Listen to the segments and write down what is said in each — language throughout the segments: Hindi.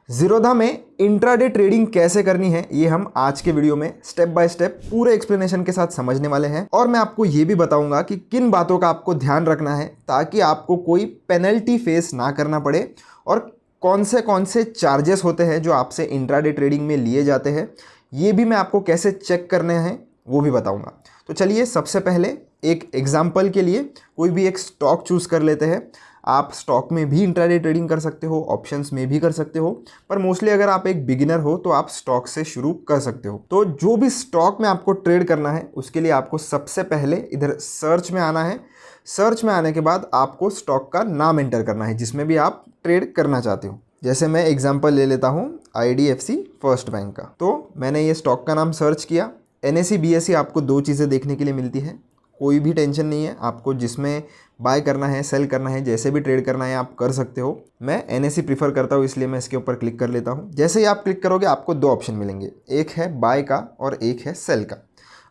ज़ीरोधा में इंट्राडे ट्रेडिंग कैसे करनी है ये हम आज के वीडियो में स्टेप बाय स्टेप पूरे एक्सप्लेनेशन के साथ समझने वाले हैं। और मैं आपको ये भी बताऊंगा कि किन बातों का आपको ध्यान रखना है ताकि आपको कोई पेनल्टी फेस ना करना पड़े और कौन से चार्जेस होते हैं जो आपसे इंट्राडे ट्रेडिंग में लिए जाते हैं, ये भी मैं आपको कैसे चेक करने हैं वो भी बताऊंगा। तो चलिए सबसे पहले एक एग्जाम्पल के लिए कोई भी एक स्टॉक चूज़ कर लेते हैं। आप स्टॉक में भी इंट्राडे ट्रेडिंग कर सकते हो, ऑप्शंस में भी कर सकते हो, पर मोस्टली अगर आप एक बिगिनर हो तो आप स्टॉक से शुरू कर सकते हो। तो जो भी स्टॉक में आपको ट्रेड करना है उसके लिए आपको सबसे पहले इधर सर्च में आना है। सर्च में आने के बाद आपको स्टॉक का नाम एंटर करना है जिसमें भी आप ट्रेड करना चाहते हो। जैसे मैं एग्जाम्पल ले लेता हूँ IDFC फर्स्ट बैंक का। तो मैंने ये स्टॉक का नाम सर्च किया। NSE BSE आपको दो चीज़ें देखने के लिए मिलती है, कोई भी टेंशन नहीं है, आपको जिसमें बाय करना है सेल करना है जैसे भी ट्रेड करना है आप कर सकते हो। मैं NSE प्रीफर करता हूँ इसलिए मैं इसके ऊपर क्लिक कर लेता हूँ। जैसे ही आप क्लिक करोगे आपको दो ऑप्शन मिलेंगे, एक है बाय का और एक है सेल का।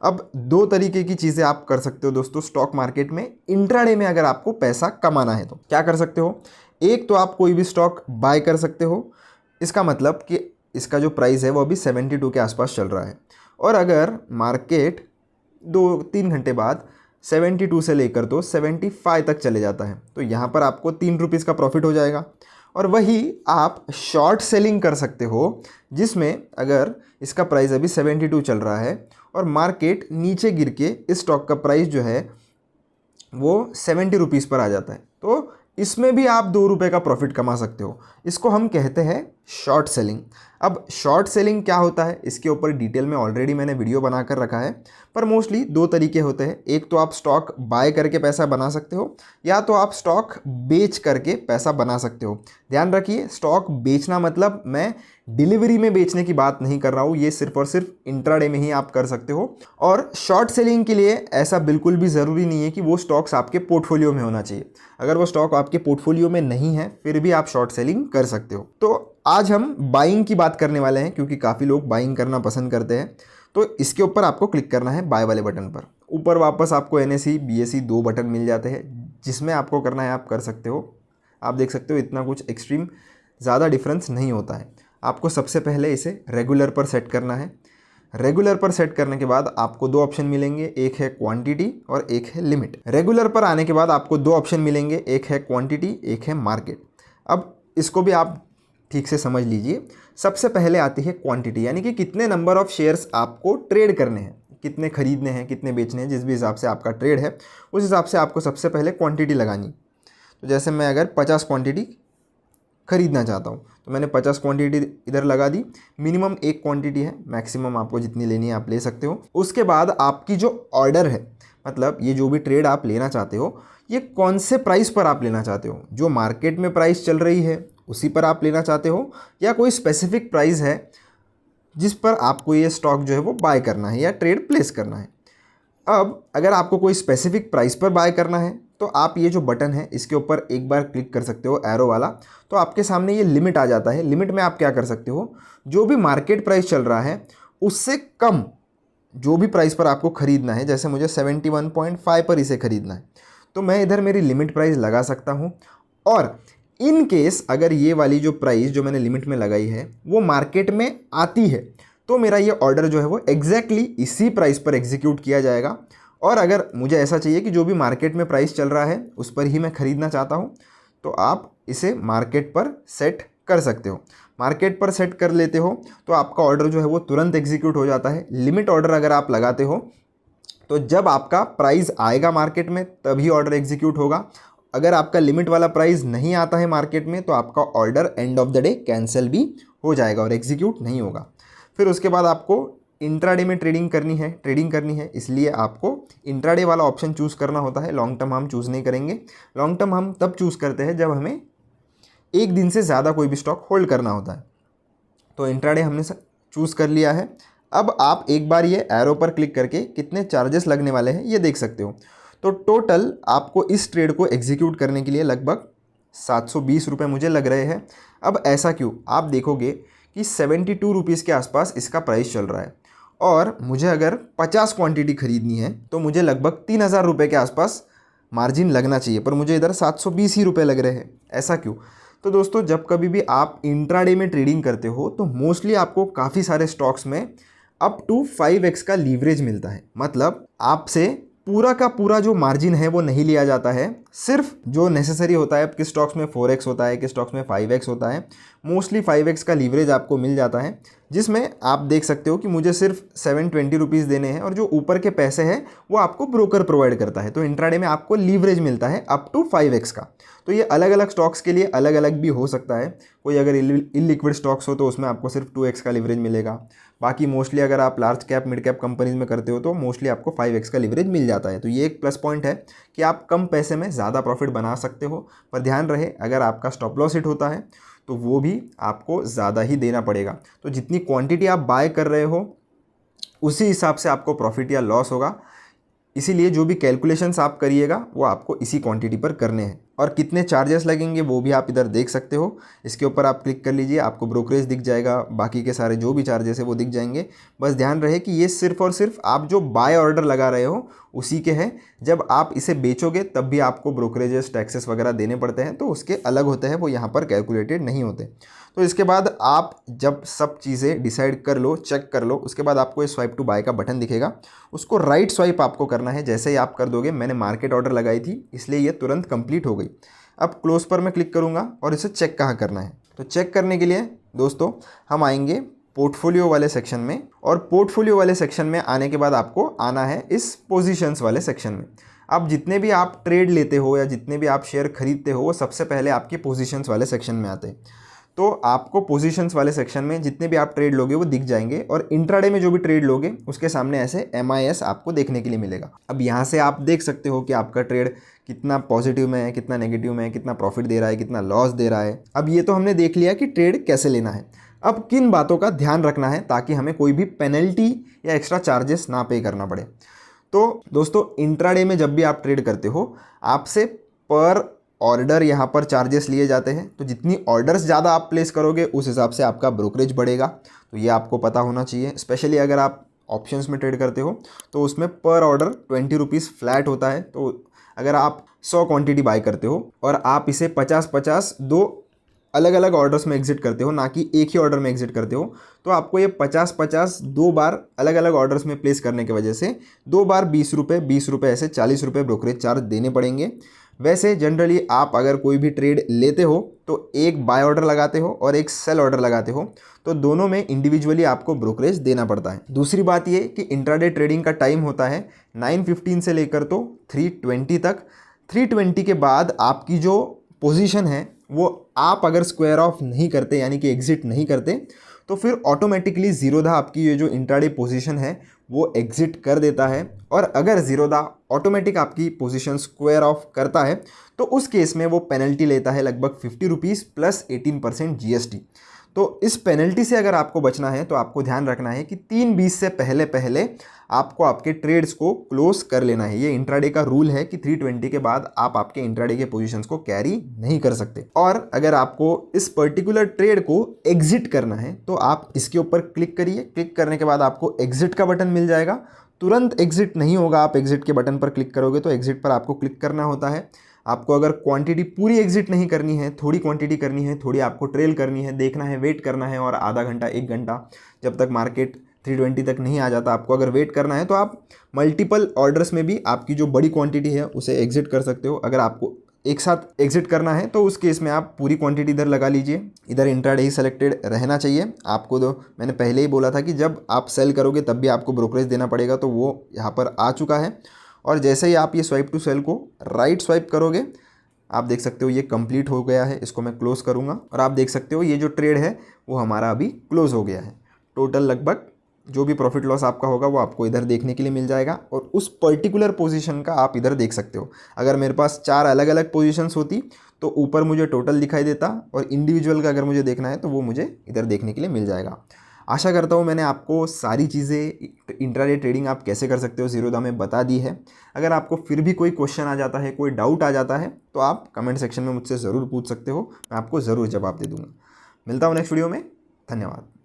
अब दो तरीके की चीज़ें आप कर सकते हो दोस्तों स्टॉक मार्केट में इंट्राडे में। अगर आपको पैसा कमाना है तो क्या कर सकते हो, एक तो आप कोई भी स्टॉक बाय कर सकते हो। इसका मतलब कि इसका जो प्राइस है वो अभी 72 के आसपास चल रहा है और अगर मार्केट 2-3 घंटे बाद 72 से लेकर तो 75 तक चले जाता है तो यहाँ पर आपको 3 रुपीज़ का प्रॉफिट हो जाएगा। और वही आप शॉर्ट सेलिंग कर सकते हो जिसमें अगर इसका प्राइस अभी 72 चल रहा है और मार्केट नीचे गिर के इस स्टॉक का प्राइस जो है वो 70 रुपीज़ पर आ जाता है तो इसमें भी आप 2 रुपये का प्रॉफिट कमा सकते हो। इसको हम कहते हैं शॉर्ट सेलिंग। अब शॉर्ट सेलिंग क्या होता है इसके ऊपर डिटेल में ऑलरेडी मैंने वीडियो बनाकर रखा है, पर मोस्टली दो तरीके होते हैं। एक तो आप स्टॉक बाय करके पैसा बना सकते हो या तो आप स्टॉक बेच करके पैसा बना सकते हो। ध्यान रखिए स्टॉक बेचना मतलब मैं डिलीवरी में बेचने की बात नहीं कर रहा हूँ, ये सिर्फ और सिर्फ इंट्राडे में ही आप कर सकते हो। और शॉर्ट सेलिंग के लिए ऐसा बिल्कुल भी ज़रूरी नहीं है कि वो स्टॉक्स आपके पोर्टफोलियो में होना चाहिए। अगर वो स्टॉक आपके पोर्टफोलियो में नहीं है फिर भी आप शॉर्ट सेलिंग कर सकते हो। तो आज हम बाइंग की बात करने वाले हैं क्योंकि काफ़ी लोग बाइंग करना पसंद करते हैं। तो इसके ऊपर आपको क्लिक करना है बाय वाले बटन पर। ऊपर वापस आपको NSE BSE दो बटन मिल जाते हैं जिसमें आपको करना है आप कर सकते हो। आप देख सकते हो इतना कुछ एक्सट्रीम ज़्यादा डिफरेंस नहीं होता है। आपको सबसे पहले इसे रेगुलर पर सेट करना है। रेगुलर पर सेट करने के बाद आपको दो ऑप्शन मिलेंगे, एक है क्वांटिटी और एक है लिमिट। रेगुलर पर आने के बाद आपको दो ऑप्शन मिलेंगे, एक है क्वांटिटी एक है मार्केट। अब इसको भी आप ठीक से समझ लीजिए। सबसे पहले आती है क्वांटिटी, यानी कि कितने नंबर ऑफ शेयर्स आपको ट्रेड करने हैं, कितने खरीदने हैं कितने बेचने हैं, जिस भी हिसाब से आपका ट्रेड है उस हिसाब से आपको सबसे पहले क्वांटिटी लगानी। तो जैसे मैं अगर 50 क्वांटिटी खरीदना चाहता हूँ तो मैंने 50 क्वांटिटी इधर लगा दी। मिनिमम एक क्वांटिटी है, मैक्सिमम आपको जितनी लेनी है आप ले सकते हो। उसके बाद आपकी जो ऑर्डर है, मतलब ये जो भी ट्रेड आप लेना चाहते हो ये कौन से प्राइस पर आप लेना चाहते हो, जो मार्केट में प्राइस चल रही है उसी पर आप लेना चाहते हो या कोई स्पेसिफिक प्राइस है जिस पर आपको ये स्टॉक जो है वो बाय करना है या ट्रेड प्लेस करना है। अब अगर आपको कोई स्पेसिफिक प्राइस पर बाय करना है तो आप ये जो बटन है इसके ऊपर एक बार क्लिक कर सकते हो एरो वाला, तो आपके सामने ये लिमिट आ जाता है। लिमिट में आप क्या कर सकते हो, जो भी मार्केट प्राइस चल रहा है उससे कम जो भी प्राइस पर आपको ख़रीदना है, जैसे मुझे 71.5 पर इसे ख़रीदना है तो मैं इधर मेरी लिमिट प्राइस लगा सकता हूँ। और इन केस अगर ये वाली जो प्राइस जो मैंने लिमिट में लगाई है वो मार्केट में आती है तो मेरा ये ऑर्डर जो है वो एग्जैक्टली इसी प्राइस पर एग्जीक्यूट किया जाएगा। और अगर मुझे ऐसा चाहिए कि जो भी मार्केट में प्राइस चल रहा है उस पर ही मैं ख़रीदना चाहता हूँ तो आप इसे मार्केट पर सेट कर सकते हो। मार्केट पर सेट कर लेते हो तो आपका ऑर्डर जो है वो तुरंत एग्जीक्यूट हो जाता है। लिमिट ऑर्डर अगर आप लगाते हो तो जब आपका प्राइस आएगा मार्केट में तभी ऑर्डर एग्जीक्यूट होगा। अगर आपका लिमिट वाला प्राइस नहीं आता है मार्केट में तो आपका order end of the day cancel भी हो जाएगा और एग्जीक्यूट नहीं होगा। फिर उसके बाद आपको इंट्राडे में ट्रेडिंग करनी है इसलिए आपको इंट्राडे वाला ऑप्शन चूज़ करना होता है। लॉन्ग टर्म हम चूज़ नहीं करेंगे। लॉन्ग टर्म हम तब चूज़ करते हैं जब हमें एक दिन से ज़्यादा कोई भी स्टॉक होल्ड करना होता है। तो इंट्राडे हमने चूज़ कर लिया है। अब आप एक बार ये एरो पर क्लिक करके कितने चार्जेस लगने वाले हैं ये देख सकते हो। तो टोटल आपको इस ट्रेड को एग्जीक्यूट करने के लिए लगभग 720 रुपये मुझे लग रहे हैं। अब ऐसा क्यों, आप देखोगे कि 72 रुपीज़ के आसपास इसका प्राइस चल रहा है और मुझे अगर 50 क्वांटिटी खरीदनी है तो मुझे लगभग 3000 रुपये के आसपास मार्जिन लगना चाहिए, पर मुझे इधर 720 ही रुपये लग रहे हैं। ऐसा क्यों, तो दोस्तों जब कभी भी आप इंट्राडे में ट्रेडिंग करते हो तो मोस्टली आपको काफ़ी सारे स्टॉक्स में अप टू 5x का लीवरेज मिलता है। मतलब आपसे पूरा का पूरा जो मार्जिन है वो नहीं लिया जाता है, सिर्फ जो नेसेसरी होता है। किस स्टॉक्स में 4x होता है, किस स्टॉक्स में 5x होता है, मोस्टली 5x का लीवरेज आपको मिल जाता है, जिसमें आप देख सकते हो कि मुझे सिर्फ 720 रुपीज़ देने हैं और जो ऊपर के पैसे हैं वो आपको ब्रोकर प्रोवाइड करता है। तो इंट्राडे में आपको लीवरेज मिलता है अप टू 5x का। तो ये अलग अलग स्टॉक्स के लिए अलग अलग भी हो सकता है। कोई अगर इलिक्विड स्टॉक्स हो तो उसमें आपको सिर्फ 2x का लीवरेज मिलेगा। बाकी मोस्टली अगर आप large cap mid cap companies में करते हो तो मोस्टली आपको 5x का लीवरेज मिल जाता है। तो ये एक प्लस पॉइंट है कि आप कम पैसे में ज़्यादा प्रॉफिट बना सकते हो। पर ध्यान रहे, अगर आपका स्टॉप लॉस हिट होता है तो वो भी आपको ज़्यादा ही देना पड़ेगा। तो जितनी क्वांटिटी आप बाय कर रहे हो उसी हिसाब से आपको प्रॉफिट या लॉस होगा। इसीलिए जो भी कैलकुलेशंस आप करिएगा वो आपको इसी क्वांटिटी पर करने हैं। और कितने चार्जेस लगेंगे वो भी आप इधर देख सकते हो। इसके ऊपर आप क्लिक कर लीजिए, आपको ब्रोकरेज दिख जाएगा, बाकी के सारे जो भी चार्जेस है वो दिख जाएंगे। बस ध्यान रहे कि ये सिर्फ और सिर्फ आप जो बाय ऑर्डर लगा रहे हो उसी के हैं। जब आप इसे बेचोगे तब भी आपको ब्रोकरेजेस टैक्सेस वगैरह देने पड़ते हैं, तो उसके अलग होते हैं, वो यहाँ पर कैलकुलेटेड नहीं होते। तो इसके बाद आप जब सब चीज़ें डिसाइड कर लो, चेक कर लो, उसके बाद आपको ये स्वाइप टू बाय का बटन दिखेगा, उसको राइट स्वाइप आपको करना है। जैसे ही आप कर दोगे, मैंने मार्केट ऑर्डर लगाई थी इसलिए ये तुरंत कंप्लीट हो गई। अब क्लोज पर मैं क्लिक करूँगा और इसे चेक कहाँ करना है। तो चेक करने के लिए दोस्तों हम आएंगे पोर्टफोलियो वाले सेक्शन में, और पोर्टफोलियो वाले सेक्शन में आने के बाद आपको आना है इस पोजीशंस वाले सेक्शन में। अब जितने भी आप ट्रेड लेते हो या जितने भी आप शेयर खरीदते हो वो सबसे पहले आपके पोजीशंस वाले सेक्शन में आते हैं। तो आपको पोजीशंस वाले सेक्शन में जितने भी आप ट्रेड लोगे वो दिख जाएंगे, और इंट्राडे में जो भी ट्रेड लोगे उसके सामने ऐसे MIS आपको देखने के लिए मिलेगा। अब यहाँ से आप देख सकते हो कि आपका ट्रेड कितना पॉजिटिव में है, कितना नेगेटिव में है, कितना प्रॉफिट दे रहा है, कितना लॉस दे रहा है। अब ये तो हमने देख लिया कि ट्रेड कैसे लेना है। अब किन बातों का ध्यान रखना है ताकि हमें कोई भी पेनल्टी या एक्स्ट्रा चार्जेस ना पे करना पड़े। तो दोस्तों इंट्राडे में जब भी आप ट्रेड करते हो आपसे पर ऑर्डर यहाँ पर चार्जेस लिए जाते हैं। तो जितनी ऑर्डर्स ज़्यादा आप प्लेस करोगे उस हिसाब से आपका ब्रोकरेज बढ़ेगा। तो ये आपको पता होना चाहिए। स्पेशली अगर आप ऑप्शंस में ट्रेड करते हो तो उसमें पर ऑर्डर 20 रुपीज़ फ्लैट होता है। तो अगर आप 100 क्वांटिटी बाय करते हो और आप इसे 50-50 दो अलग अलग ऑर्डर्स में एग्जिट करते हो, ना कि एक ही ऑर्डर में एग्जिट करते हो, तो आपको ये 50-50 दो बार अलग अलग ऑर्डर्स में प्लेस करने की वजह से 2 बार 20 रुपये ऐसे 40 रुपये ब्रोकरेज चार्ज देने पड़ेंगे। वैसे जनरली आप अगर कोई भी ट्रेड लेते हो तो एक बाय ऑर्डर लगाते हो और एक सेल ऑर्डर लगाते हो, तो दोनों में इंडिविजुअली आपको ब्रोकरेज देना पड़ता है। दूसरी बात ये कि इंट्राडे ट्रेडिंग का टाइम होता है 9:15 से लेकर तो 3:20 तक। 3:20 के बाद आपकी जो पोजीशन है वो आप अगर स्क्वायर ऑफ नहीं करते यानी कि एग्जिट नहीं करते तो फिर ऑटोमेटिकली जीरोधा आपकी ये जो इंट्राडे पोजीशन है वो एग्जिट कर देता है। और अगर जीरोधा ऑटोमेटिक आपकी पोजीशन स्क्वायर ऑफ करता है तो उस केस में वो पेनल्टी लेता है लगभग 50 रुपीज़ प्लस 18% GST। तो इस पेनल्टी से अगर आपको बचना है तो आपको ध्यान रखना है कि 3:20 से पहले पहले आपको आपके ट्रेड्स को क्लोज कर लेना है। ये इंट्राडे का रूल है कि 3:20 के बाद आप आपके इंट्राडे के पोजीशंस को कैरी नहीं कर सकते। और अगर आपको इस पर्टिकुलर ट्रेड को एग्जिट करना है तो आप इसके ऊपर क्लिक करिए। क्लिक करने के बाद आपको एग्जिट का बटन मिल जाएगा। तुरंत एग्जिट नहीं होगा, आप एग्जिट के बटन पर क्लिक करोगे तो एग्जिट पर आपको क्लिक करना होता है। आपको अगर क्वांटिटी पूरी एग्जिट नहीं करनी है, थोड़ी क्वांटिटी करनी है, थोड़ी आपको ट्रेल करनी है, देखना है, वेट करना है, और आधा घंटा 1 घंटा जब तक मार्केट 320 तक नहीं आ जाता आपको अगर वेट करना है, तो आप मल्टीपल ऑर्डर्स में भी आपकी जो बड़ी क्वांटिटी है उसे एग्जिट कर सकते हो। अगर आपको एक साथ एग्जिट करना है तो उस केस में आप पूरी क्वांटिटी इधर लगा लीजिए। इधर इंट्राडे ही सेलेक्टेड रहना चाहिए आपको। तो मैंने पहले ही बोला था कि जब आप सेल करोगे तब भी आपको ब्रोकरेज देना पड़ेगा, तो वो यहाँ पर आ चुका है। और जैसे ही आप ये स्वाइप टू सेल को राइट स्वाइप करोगे आप देख सकते हो ये कंप्लीट हो गया है। इसको मैं क्लोज करूँगा और आप देख सकते हो ये जो ट्रेड है वो हमारा अभी क्लोज हो गया है। टोटल लगभग जो भी प्रॉफिट लॉस आपका होगा वो आपको इधर देखने के लिए मिल जाएगा, और उस पर्टिकुलर पोजीशन का आप इधर देख सकते हो। अगर मेरे पास 4 अलग अलग पोजीशंस होती तो ऊपर मुझे टोटल दिखाई देता, और इंडिविजुअल का अगर मुझे देखना है तो वो मुझे इधर देखने के लिए मिल जाएगा। आशा करता हूँ मैंने आपको सारी चीज़ें इंट्राडे ट्रेडिंग आप कैसे कर सकते हो जीरोधा में बता दी है। अगर आपको फिर भी कोई क्वेश्चन आ जाता है, कोई डाउट आ जाता है, तो आप कमेंट सेक्शन में मुझसे ज़रूर पूछ सकते हो, मैं आपको ज़रूर जवाब दे दूँगा। मिलता हूँ नेक्स्ट वीडियो में। धन्यवाद।